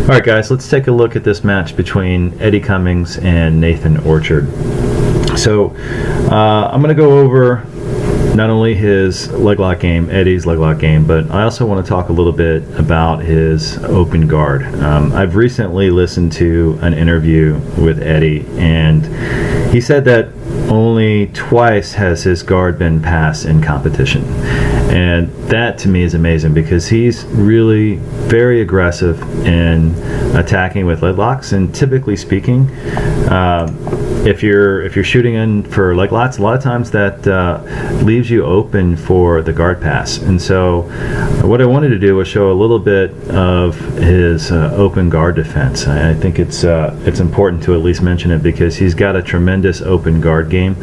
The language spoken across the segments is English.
All right, guys, let's take a look at this match between Eddie Cummings and Nathan Orchard. So I'm going to go over not only his leg lock game, Eddie's leg lock game, but I also want to talk a little bit about his open guard. I've recently listened to an interview with Eddie, and he said that only twice has his guard been passed in competition. And that to me is amazing because he's really very aggressive in attacking with leg locks. And typically speaking, if you're shooting in for leg locks, a lot of times that leaves you open for the guard pass. And so what I wanted to do was show a little bit of his open guard defense. I think it's important to at least mention it because he's got a tremendous open guard game.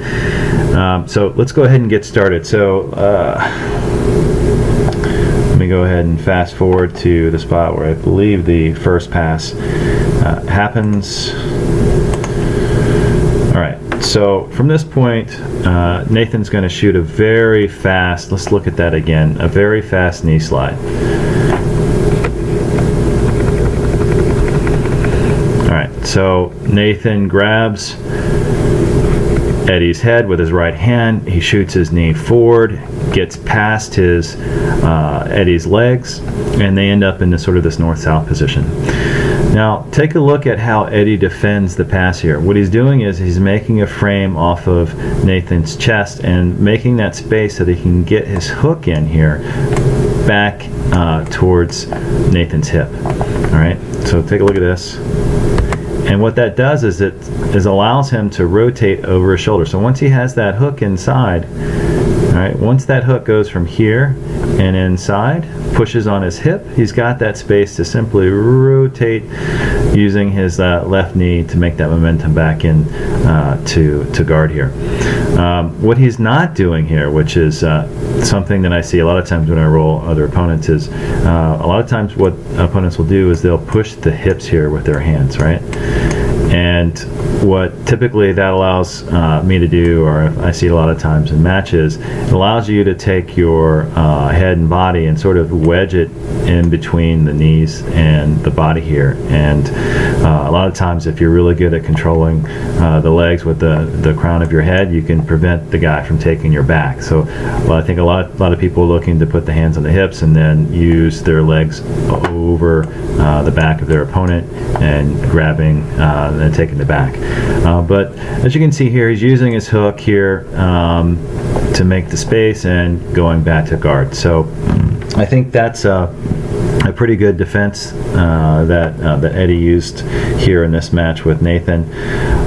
So let's go ahead and get started. So let me go ahead and fast forward to the spot where I believe the first pass happens. All right, so from this point, Nathan's going to shoot a very fast, let's look at that again, a very fast knee slide. All right, so Nathan grabs Eddie's head with his right hand. He shoots his knee forward, gets past his Eddie's legs, and they end up in this north-south position. Now, take a look at how Eddie defends the pass here. What he's doing is he's making a frame off of Nathan's chest and making that space so that he can get his hook in here back towards Nathan's hip. All right, so take a look at this. And what that does is it allows him to rotate over his shoulder. So once he has that hook inside, all right, once that hook goes from here and inside, pushes on his hip, he's got that space to simply rotate using his left knee to make that momentum back in to guard here. What he's not doing here, which is something that I see a lot of times when I roll other opponents, is a lot of times what opponents will do is they'll push the hips here with their hands, right? And what typically that allows me to do, or I see a lot of times in matches, it allows you to take your head and body and sort of wedge it in between the knees and the body here. And a lot of times if you're really good at controlling the legs with the crown of your head, you can prevent the guy from taking your back. So I think a lot of people are looking to put the hands on the hips and then use their legs over the back of their opponent and grabbing and then taking the back. But as you can see here, he's using his hook here to make the space and going back to guard. So I think that's a pretty good defense that Eddie used here in this match with Nathan.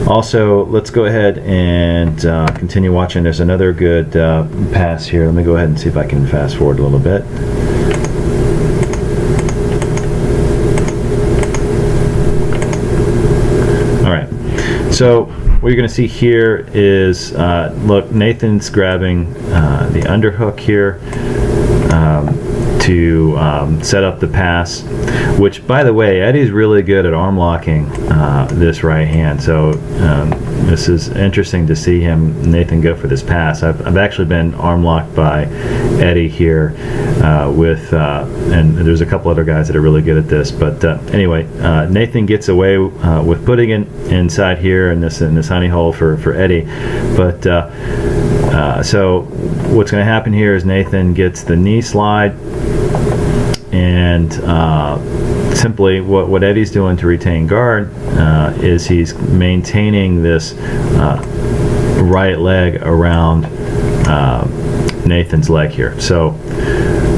Also, let's go ahead and continue watching. There's another good pass here. Let me go ahead and see if I can fast forward a little bit. So what you're going to see here is, look, Nathan's grabbing the underhook here to set up the pass, which, by the way, Eddie's really good at arm locking this right hand. So this is interesting to see Nathan go for this pass. I've actually been arm locked by Eddie here and there's a couple other guys that are really good at this. But anyway, Nathan gets away with putting it inside here in this honey hole for Eddie. But so what's going to happen here is Nathan gets the knee slide, and simply what Eddie's doing to retain guard is he's maintaining this right leg around Nathan's leg here. So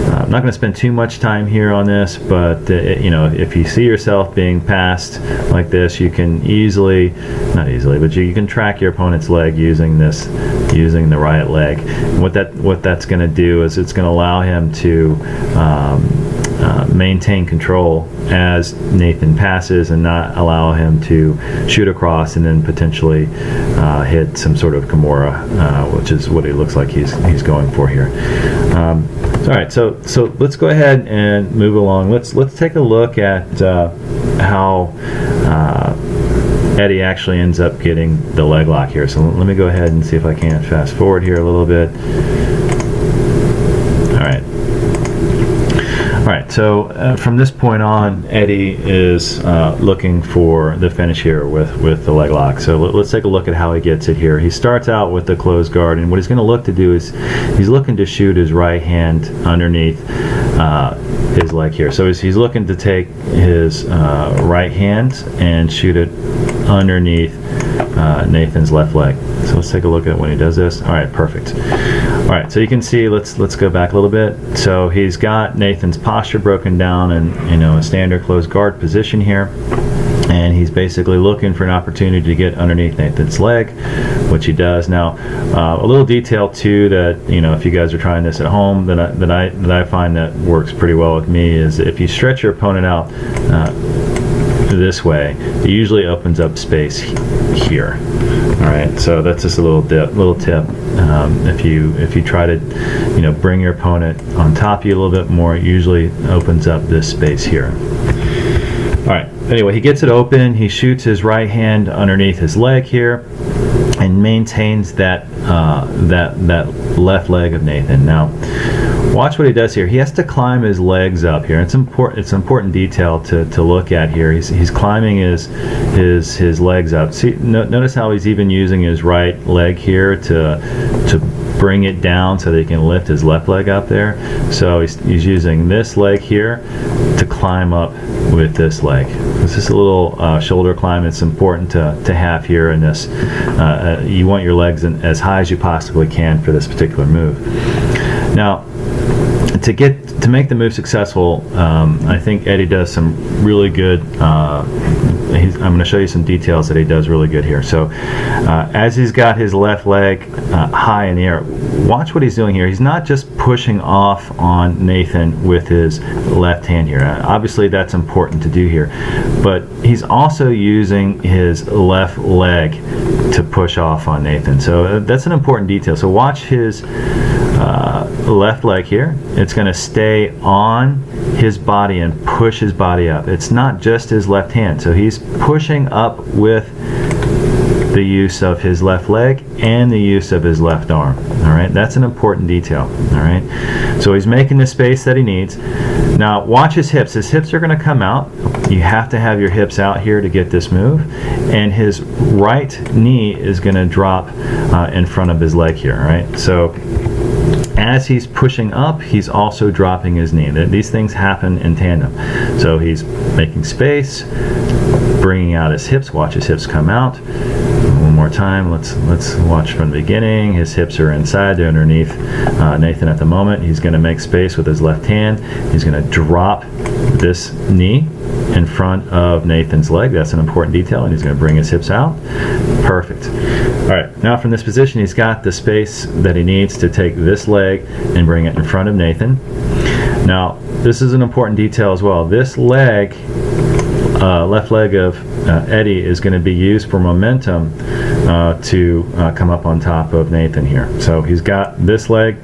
I'm not going to spend too much time here on this, but if you see yourself being passed like this, you can not easily, but you can track your opponent's leg using the right leg. And what that's going to do is it's going to allow him to maintain control as Nathan passes and not allow him to shoot across and then potentially hit some sort of Kimura, which is what it looks like he's going for here. All right, so let's go ahead and move along. Let's take a look at how Eddie actually ends up getting the leg lock here. So let me go ahead and see if I can fast forward here a little bit. All right, so from this point on, Eddie is looking for the finish here with the leg lock. So let's take a look at how he gets it here. He starts out with the closed guard, and what he's going to look to do is he's looking to shoot his right hand underneath his leg here. So he's looking to take his right hand and shoot it underneath Nathan's left leg. So let's take a look at when he does this. All right, perfect. All right, so you can see, let's go back a little bit. So he's got Nathan's posture broken down in a standard closed guard position here, and he's basically looking for an opportunity to get underneath Nathan's leg, which he does. Now, a little detail too that if you guys are trying this at home, that I find that works pretty well with me is if you stretch your opponent out this way, it usually opens up space here. All right, so that's just a little tip. If you try to bring your opponent on top of you a little bit more, it usually opens up this space here. All right, anyway, he gets it open, he shoots his right hand underneath his leg here and maintains that left leg of Nathan. Now watch what he does here. He has to climb his legs up here. It's an important detail to look at here. He's climbing his legs up. See, notice how he's even using his right leg here to bring it down so that he can lift his left leg up there. So he's using this leg here to climb up with this leg. It's just a little shoulder climb. It's important to have here in this. You want your legs as high as you possibly can for this particular move. Now, to make the move successful, I think Eddie does some really good. I'm going to show you some details that he does really good here. So as he's got his left leg high in the air, watch what he's doing here. He's not just pushing off on Nathan with his left hand here. Obviously that's important to do here, but he's also using his left leg to push off on Nathan. So that's an important detail. So watch his left leg here. It's going to stay on his body and push his body up. It's not just his left hand. So he's pushing up with the use of his left leg and the use of his left arm. All right, that's an important detail. All right, so he's making the space that he needs. Now watch his hips. His hips are going to come out. You have to have your hips out here to get this move, and his right knee is going to drop in front of his leg here. All right, so as he's pushing up, he's also dropping his knee. These things happen in tandem. So he's making space, bringing out his hips. Watch his hips come out. One more time. Let's watch from the beginning. His hips are inside. They're underneath Nathan at the moment. He's going to make space with his left hand. He's going to drop this knee in front of Nathan's leg. That's an important detail, and he's going to bring his hips out. Perfect. All right, now from this position, he's got the space that he needs to take this leg and bring it in front of Nathan. Now, this is an important detail as well. This leg, left leg of Eddie, is going to be used for momentum to come up on top of Nathan here. So he's got this leg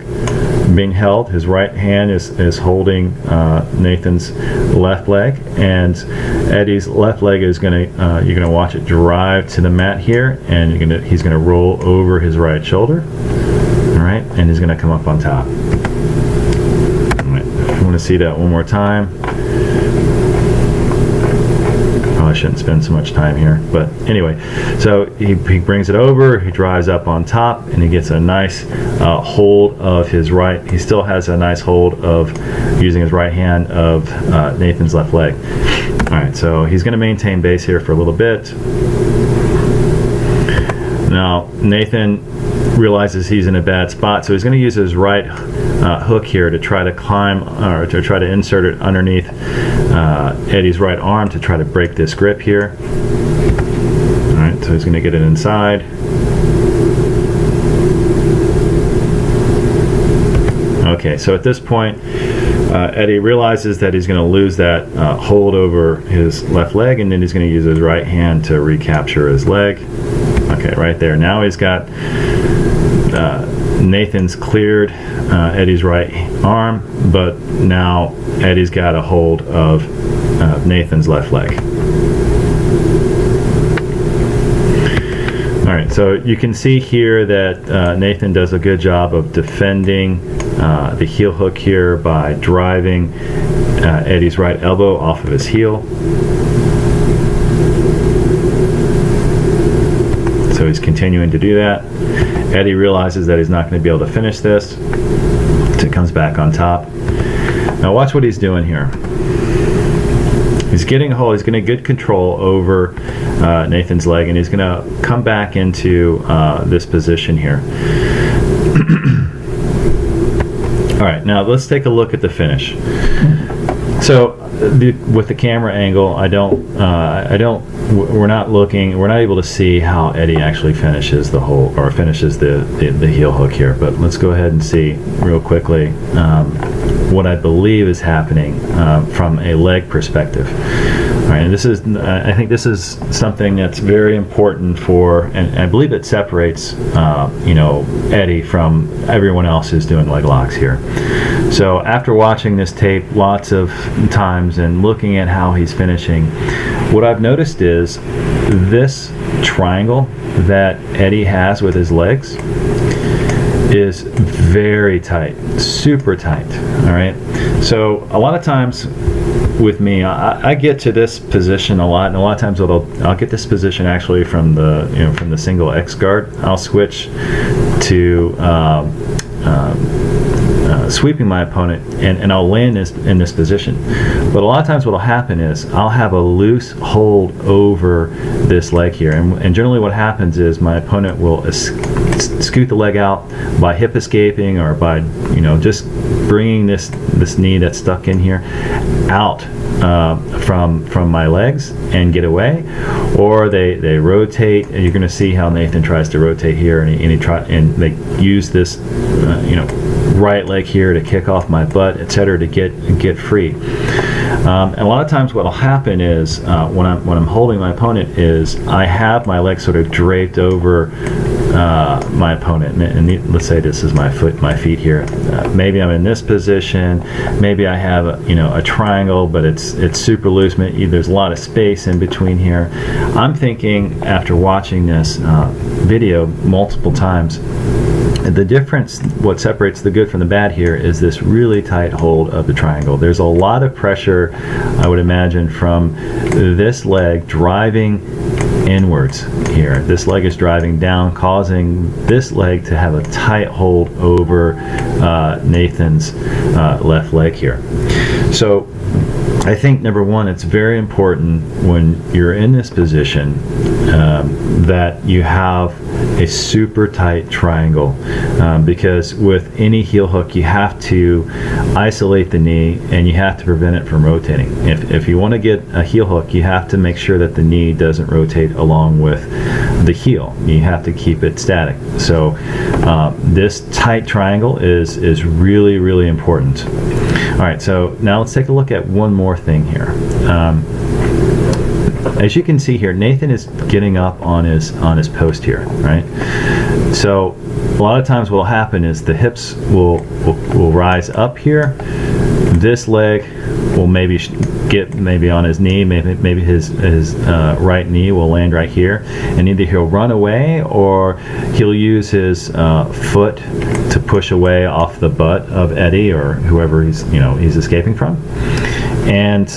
being held. His right hand is holding Nathan's left leg, and Eddie's left leg is going to you're going to watch it drive to the mat here, and he's going to roll over his right shoulder. All right, and he's going to come up on top. All right, I want to see that one more time. Probably shouldn't spend so much time here, but anyway, so he brings it over, he drives up on top, and he gets a nice hold of his right. He still has a nice hold of using his right hand of Nathan's left leg. All right, so he's going to maintain base here for a little bit. Now Nathan realizes he's in a bad spot, so he's going to use his right hook here to try to climb, or to try to insert it underneath Eddie's right arm to try to break this grip here. All right, so he's going to get it inside. Okay, so at this point, Eddie realizes that he's going to lose that hold over his left leg, and then he's going to use his right hand to recapture his leg. Okay, right there. Now he's got Nathan's cleared Eddie's right arm, but now Eddie's got a hold of Nathan's left leg. All right, so you can see here that Nathan does a good job of defending the heel hook here by driving Eddie's right elbow off of his heel. So he's continuing to do that. Eddie realizes that he's not going to be able to finish this, so he comes back on top. Now watch what he's doing here. He's getting a hold, he's going to get control over Nathan's leg, and he's going to come back into this position here. All right, now let's take a look at the finish. So with the camera angle, we're not able to see how Eddie actually finishes the whole, or finishes the heel hook here. But let's go ahead and see real quickly what I believe is happening from a leg perspective. All right, and this is, I think this is something that's very important for, and I believe it separates, Eddie from everyone else who's doing leg locks here. So after watching this tape lots of times and looking at how he's finishing, what I've noticed is this triangle that Eddie has with his legs is very tight, super tight. All right, so a lot of times with me, I get to this position a lot, and a lot of times I'll get this position actually from the single X guard. I'll switch to sweeping my opponent, and I'll land in this position. But a lot of times what will happen is I'll have a loose hold over this leg here, and generally what happens is my opponent will scoot the leg out by hip escaping, or by just bringing this knee that's stuck in here out from my legs and get away, or they rotate. And you're going to see how Nathan tries to rotate here, and they use this right leg here to kick off my butt, etc., to get free. And a lot of times what will happen is when I'm holding my opponent is I have my leg sort of draped over my opponent, and let's say this is my feet here. Maybe I'm in this position. Maybe I have a triangle, but it's super loose. There's a lot of space in between here. I'm thinking, after watching this video multiple times, the difference, what separates the good from the bad here, is this really tight hold of the triangle. There's a lot of pressure, I would imagine, from this leg driving inwards here. This leg is driving down, causing this leg to have a tight hold over Nathan's left leg here. So I think, number one, it's very important when you're in this position that you have a super tight triangle, because with any heel hook you have to isolate the knee, and you have to prevent it from rotating. If you want to get a heel hook, you have to make sure that the knee doesn't rotate along with the heel. You have to keep it static. So this tight triangle is really, really important. All right, so now let's take a look at one more thing here. As you can see here, Nathan is getting up on his post here, right? So a lot of times what will happen is the hips will rise up here. This leg will maybe get on his knee, maybe his right knee will land right here, and either he'll run away or he'll use his foot to push away off the butt of Eddie or whoever he's escaping from. And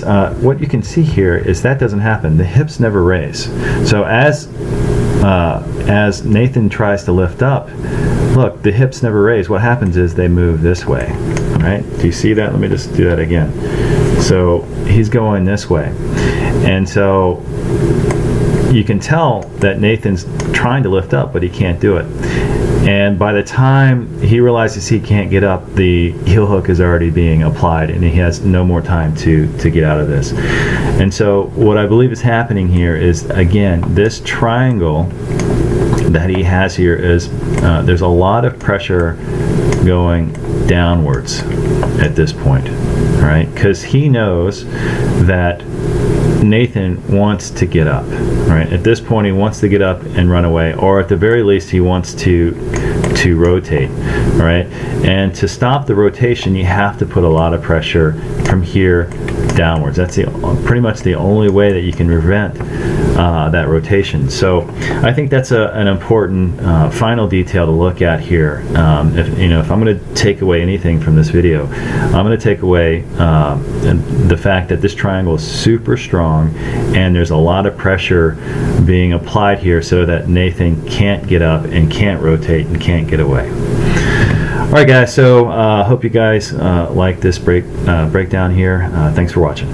what you can see here is that doesn't happen. The hips never raise. So as Nathan tries to lift up, look, the hips never raise. What happens is they move this way, right? Do you see that? Let me just do that again. So he's going this way. And so you can tell that Nathan's trying to lift up, but he can't do it. And by the time he realizes he can't get up, the heel hook is already being applied, and he has no more time to get out of this. And so what I believe is happening here is, again, this triangle that he has here is there's a lot of pressure going downwards at this point, all right? Because he knows that Nathan wants to get up, right? At this point, he wants to get up and run away, or at the very least, he wants to rotate. All right, and to stop the rotation, you have to put a lot of pressure from here downwards. That's pretty much the only way that you can prevent that rotation. So I think that's an important final detail to look at here. If I'm going to take away anything from this video, I'm going to take away the fact that this triangle is super strong, and there's a lot of pressure being applied here so that Nathan can't get up and can't rotate and can't get away. All right, guys, so hope you guys like this breakdown here. Thanks for watching.